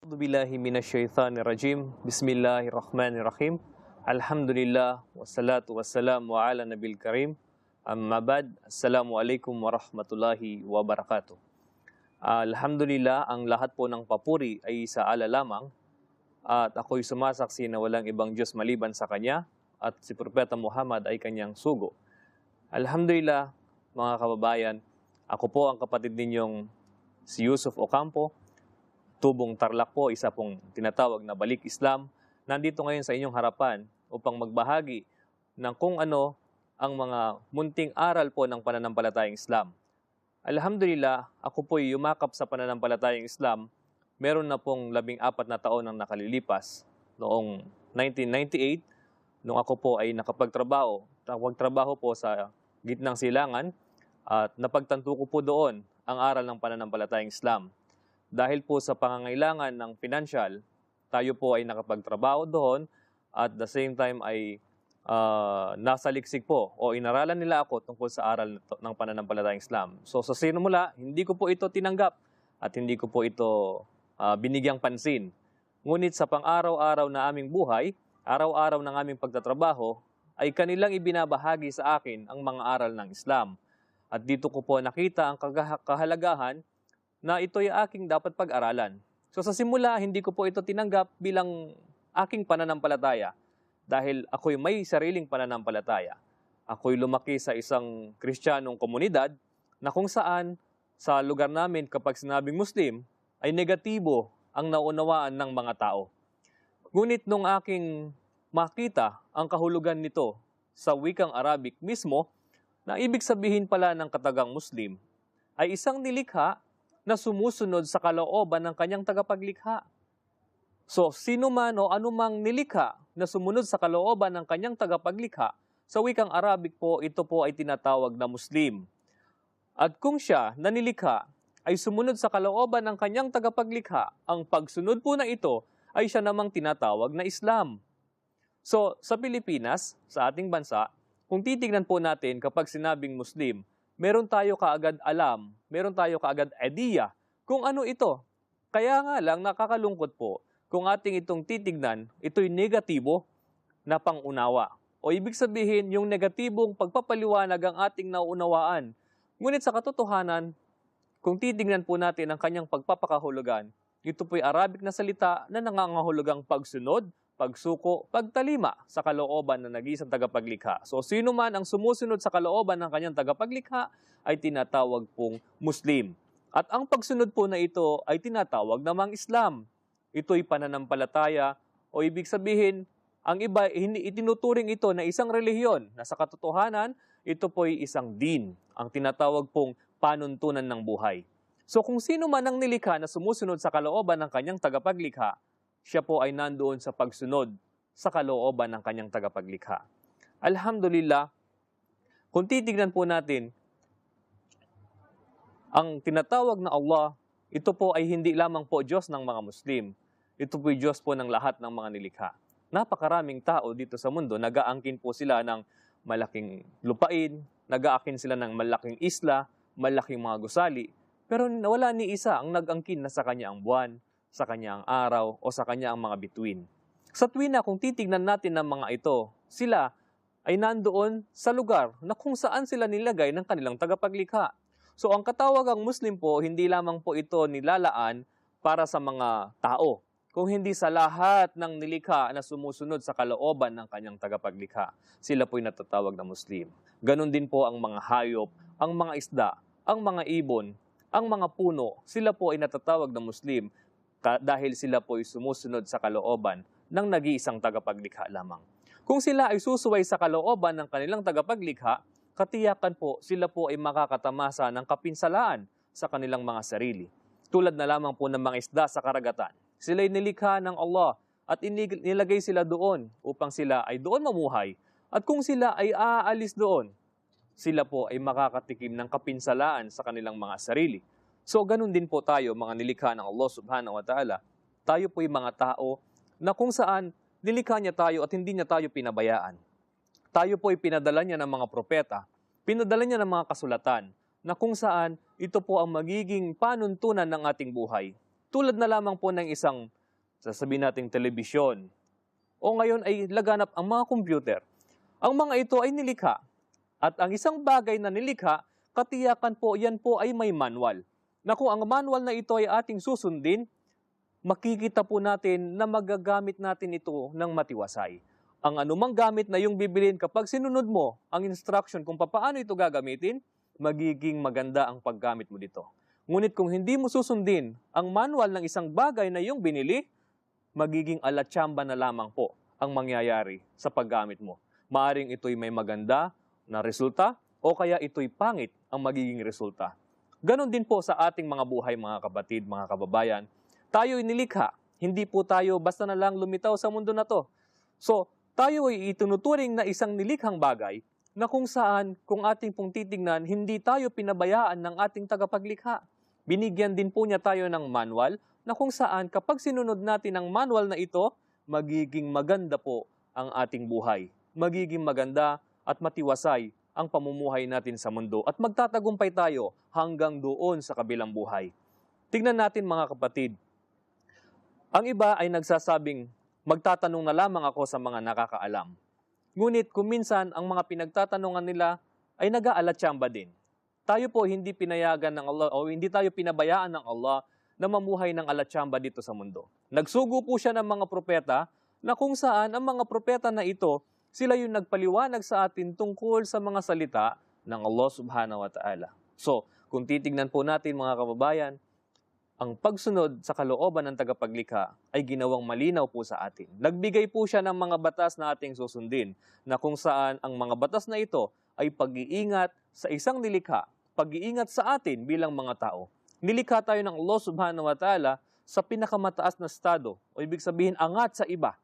A'udzubillahi minasyaitonirrajim. Bismillahirrahmanirrahim. Alhamdulillah wassalatu wassalamu ala nabil karim. Amma ba'd. Assalamualaikum warahmatullahi wabarakatuh. Alhamdulillah, ang lahat po ng papuri ay sa Allah lamang at ako'y sumasaksi na walang ibang Diyos maliban sa Kanya at si Propeta Muhammad ay Kanyang sugo. Alhamdulillah, mga kababayan, ako po ang kapatid ninyong si Yusuf Ocampo, tubong Tarlac po, isa pong tinatawag na Balik Islam. Nandito ngayon sa inyong harapan upang magbahagi ng kung ano ang mga munting aral po ng pananampalatayang Islam. Alhamdulillah, ako po'y yumakap sa pananampalatayang Islam. Meron na pong 14 na taon ang nakalilipas. Noong 1998, nung ako po ay nakapagtrabaho po sa gitnang silangan at napagtanto ko po doon ang aral ng pananampalatayang Islam. Dahil po sa pangangailangan ng financial, tayo po ay nakapagtrabaho doon at the same time ay nasa liksik po o inaralan nila ako tungkol sa aral ng pananampalatayang Islam. So sa sinumula, hindi ko po ito tinanggap at hindi ko po ito binigyang pansin. Ngunit sa pang-araw-araw na aming buhay, araw-araw ng aming pagtatrabaho, ay kanilang ibinabahagi sa akin ang mga aral ng Islam. At dito ko po nakita ang kahalagahan na ito'y aking dapat pag-aralan. So sa simula, hindi ko po ito tinanggap bilang aking pananampalataya dahil ako'y may sariling pananampalataya. Ako'y lumaki sa isang Kristiyanong komunidad na kung saan sa lugar namin kapag sinabing Muslim ay negatibo ang naunawaan ng mga tao. Ngunit nung aking makita ang kahulugan nito sa wikang Arabic mismo, na ibig sabihin pala ng katagang Muslim ay isang nilikha na sumusunod sa kalooban ng kanyang tagapaglikha. So, sino man o anumang nilikha na sumunod sa kalooban ng kanyang tagapaglikha, sa wikang Arabic po, ito po ay tinatawag na Muslim. At kung siya na nilikha ay sumunod sa kalooban ng kanyang tagapaglikha, ang pagsunod po na ito ay siya namang tinatawag na Islam. So, sa Pilipinas, sa ating bansa, kung titignan po natin kapag sinabing Muslim, meron tayo kaagad alam, meron tayo kaagad idea kung ano ito. Kaya nga lang nakakalungkot po kung ating itong titignan, ito'y negatibo na pangunawa. O ibig sabihin, yung negatibong pagpapaliwanag ang ating nauunawaan. Ngunit sa katotohanan, kung titignan po natin ang kanyang pagpapakahulugan, ito po'y Arabic na salita na nangangahulugang pagsunod, pagsuko, pagtalima sa kalooban ng nag-iisang tagapaglikha. So sino man ang sumusunod sa kalooban ng kanyang tagapaglikha ay tinatawag pong Muslim. At ang pagsunod po na ito ay tinatawag namang Islam. Ito'y pananampalataya o ibig sabihin, ang iba itinuturing ito na isang relihiyon na sa katotohanan, ito po'y isang din, ang tinatawag pong panuntunan ng buhay. So kung sino man ang nilikha na sumusunod sa kalooban ng kanyang tagapaglikha, siya po ay nandoon sa pagsunod sa kalooban ng kanyang tagapaglikha. Alhamdulillah, kung titignan po natin, ang tinatawag na Allah, ito po ay hindi lamang po Diyos ng mga Muslim. Ito po ay Diyos po ng lahat ng mga nilikha. Napakaraming tao dito sa mundo, nag-aangkin po sila ng malaking lupain, nag-aangkin sila ng malaking isla, malaking mga gusali, pero wala ni isa ang nag-angkin na sa kanya ang buwan, sa kanya ang araw, o sa kanya ang mga bituin. Sa tuwina, kung titignan natin ng mga ito, sila ay nandoon sa lugar na kung saan sila nilagay ng kanilang tagapaglikha. So ang katawagang Muslim po, hindi lamang po ito nilalaan para sa mga tao, kung hindi sa lahat ng nilikha na sumusunod sa kalooban ng kanyang tagapaglikha. Sila po'y natatawag na Muslim. Ganon din po ang mga hayop, ang mga isda, ang mga ibon, ang mga puno, sila po ay natatawag na Muslim dahil sila po ay sumusunod sa kalooban ng nag-iisang tagapaglikha lamang. Kung sila ay susuway sa kalooban ng kanilang tagapaglikha, katiyakan po sila po ay makakatamasa ng kapinsalaan sa kanilang mga sarili. Tulad na lamang po ng mga isda sa karagatan. Sila ay nilikha ng Allah at nilagay sila doon upang sila ay doon mamuhay. At kung sila ay aalis doon, sila po ay makakatikim ng kapinsalaan sa kanilang mga sarili. So, ganun din po tayo, mga nilikha ng Allah subhanahu wa ta'ala. Tayo po'y mga tao na kung saan nilikha niya tayo at hindi niya tayo pinabayaan. Tayo po'y pinadala niya ng mga propeta, pinadala niya ng mga kasulatan, na kung saan ito po ang magiging panuntunan ng ating buhay. Tulad na lamang po ng isang sasabihin nating telebisyon, o ngayon ay laganap ang mga computer. Ang mga ito ay nilikha. At ang isang bagay na nilikha, katiyakan po, yan po ay may manual. Na kung ang manual na ito ay ating susundin, makikita po natin na magagamit natin ito ng matiwasay. Ang anumang gamit na yung bibilin, kapag sinunod mo ang instruction kung paano ito gagamitin, magiging maganda ang paggamit mo dito. Ngunit kung hindi mo susundin ang manual ng isang bagay na yung binili, magiging alatsamba na lamang po ang mangyayari sa paggamit mo. Maaring ito'y may maganda na resulta o kaya ito'y pangit ang magiging resulta. Ganon din po sa ating mga buhay, mga kapatid, mga kababayan. Tayo'y nilikha. Hindi po tayo basta na lang lumitaw sa mundo na to. So, tayo ay itunuturing na isang nilikhang bagay na kung saan, kung ating pong titignan, hindi tayo pinabayaan ng ating tagapaglikha. Binigyan din po niya tayo ng manual na kung saan kapag sinunod natin ang manual na ito, magiging maganda po ang ating buhay. Magiging maganda at matiwasay ang pamumuhay natin sa mundo at magtatagumpay tayo hanggang doon sa kabilang buhay. Tignan natin mga kapatid. Ang iba ay nagsasabing, magtatanong na lamang ako sa mga nakakaalam. Ngunit kung minsan ang mga pinagtatanungan nila ay nag-aalatsamba din. Tayo po hindi pinayagan ng Allah o hindi tayo pinabayaan ng Allah na mamuhay ng alatsamba dito sa mundo. Nagsugo po siya ng mga propeta na kung saan ang mga propeta na ito, sila yung nagpaliwanag sa atin tungkol sa mga salita ng Allah subhanahu wa ta'ala. So, kung titignan po natin mga kababayan, ang pagsunod sa kalooban ng tagapaglikha ay ginawang malinaw po sa atin. Nagbigay po siya ng mga batas na ating susundin na kung saan ang mga batas na ito ay pag-iingat sa isang nilikha, pag-iingat sa atin bilang mga tao. Nilikha tayo ng Allah subhanahu wa ta'ala sa pinakamataas na estado o ibig sabihin angat sa iba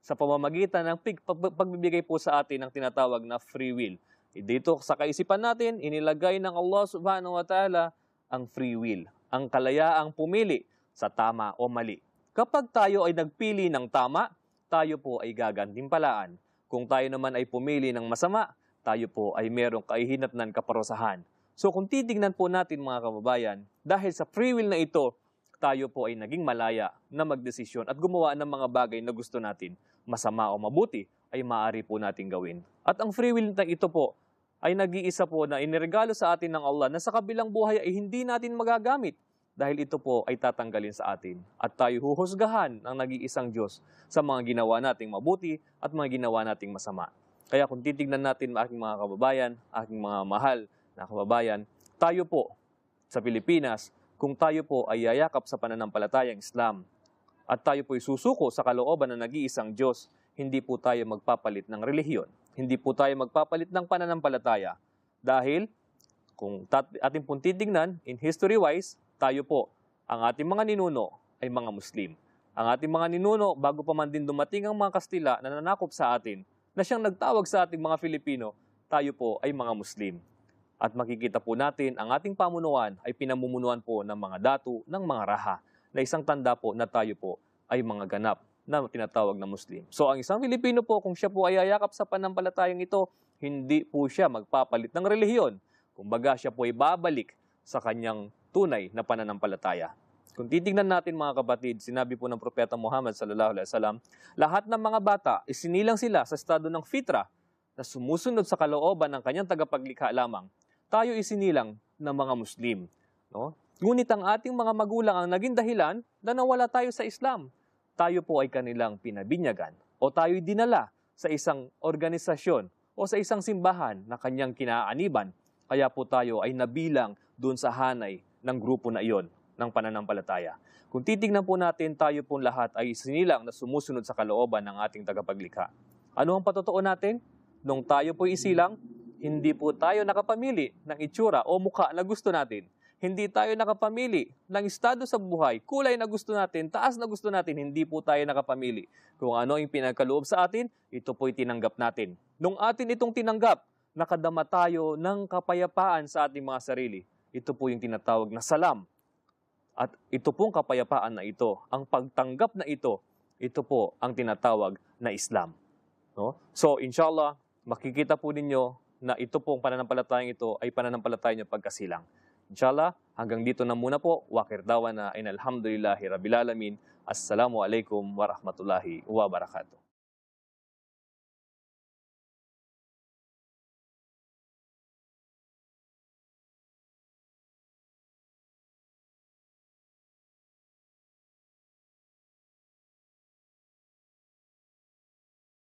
sa pamamagitan ng pagbibigay po sa atin ng tinatawag na free will. Dito sa kaisipan natin, inilagay ng Allah subhanahu wa ta'ala ang free will, ang kalayaang pumili sa tama o mali. Kapag tayo ay nagpili ng tama, tayo po ay gagantimpalaan. Kung tayo naman ay pumili ng masama, tayo po ay merong kahihinatnan kaparusahan. So kung titignan po natin mga kababayan, dahil sa free will na ito, tayo po ay naging malaya na magdesisyon at gumawa ng mga bagay na gusto natin. Masama o mabuti ay maaari po natin gawin. At ang free will na ito po ay nag-iisa po na iniregalo sa atin ng Allah na sa kabilang buhay ay hindi natin magagamit dahil ito po ay tatanggalin sa atin at tayo huhusgahan ng nag-iisang Diyos sa mga ginawa nating mabuti at mga ginawa nating masama. Kaya kung titignan natin aking mga kababayan, aking mga mahal na kababayan, tayo po sa Pilipinas, kung tayo po ay yayakap sa pananampalatayang Islam at tayo po ay susuko sa kalooban ng nag-iisang Diyos, hindi po tayo magpapalit ng relihiyon. Hindi po tayo magpapalit ng pananampalataya. Dahil, kung ating pong titignan, in history-wise, tayo po, ang ating mga ninuno ay mga Muslim. Ang ating mga ninuno, bago pa man din dumating ang mga Kastila na nanakop sa atin, na siyang nagtawag sa ating mga Filipino, tayo po ay mga Muslim. At makikita po natin, ang ating pamunuan ay pinamumunuan po ng mga datu, ng mga raha, na isang tanda po na tayo po ay mga ganap na tinatawag na Muslim. So ang isang Filipino po, kung siya po ay yayakap sa pananampalatayang ito, hindi po siya magpapalit ng relihiyon. Kumbaga siya po ay babalik sa kanyang tunay na pananampalataya. Kung titignan natin mga kapatid, sinabi po ng Propeta Muhammad sallallahu alaihi wasallam, lahat ng mga bata, isinilang sila sa estado ng fitra na sumusunod sa kalooban ng kanyang tagapaglikha lamang. Tayo isinilang ng mga Muslim. No? Ngunit ang ating mga magulang ang naging dahilan na nawala tayo sa Islam. Tayo po ay kanilang pinabinyagan o tayo'y dinala sa isang organisasyon o sa isang simbahan na kanyang kinaaniban. Kaya po tayo ay nabilang doon sa hanay ng grupo na iyon ng pananampalataya. Kung titignan po natin, tayo po lahat ay isinilang na sumusunod sa kalooban ng ating tagapaglikha. Ano ang patotoo natin? Nung tayo po isilang, hindi po tayo nakapamili ng itsura o mukha na gusto natin. Hindi tayo nakapamili ng estado sa buhay, kulay na gusto natin, taas na gusto natin, hindi po tayo nakapamili. Kung ano yung pinagkaloob sa atin, ito po'y tinanggap natin. Nung atin itong tinanggap, nakadama tayo ng kapayapaan sa ating mga sarili. Ito po yung tinatawag na salam. At ito pong kapayapaan na ito, ang pagtanggap na ito po ang tinatawag na Islam. No? So, inshallah, makikita po ninyo na ito pong pananampalatayang ito ay pananampalataya niyo pagkasilang. Inshallah, hanggang dito na muna po. Wakir dawana in alhamdulillahi rabbil alamin. Assalamualaikum warahmatullahi wabarakatuh.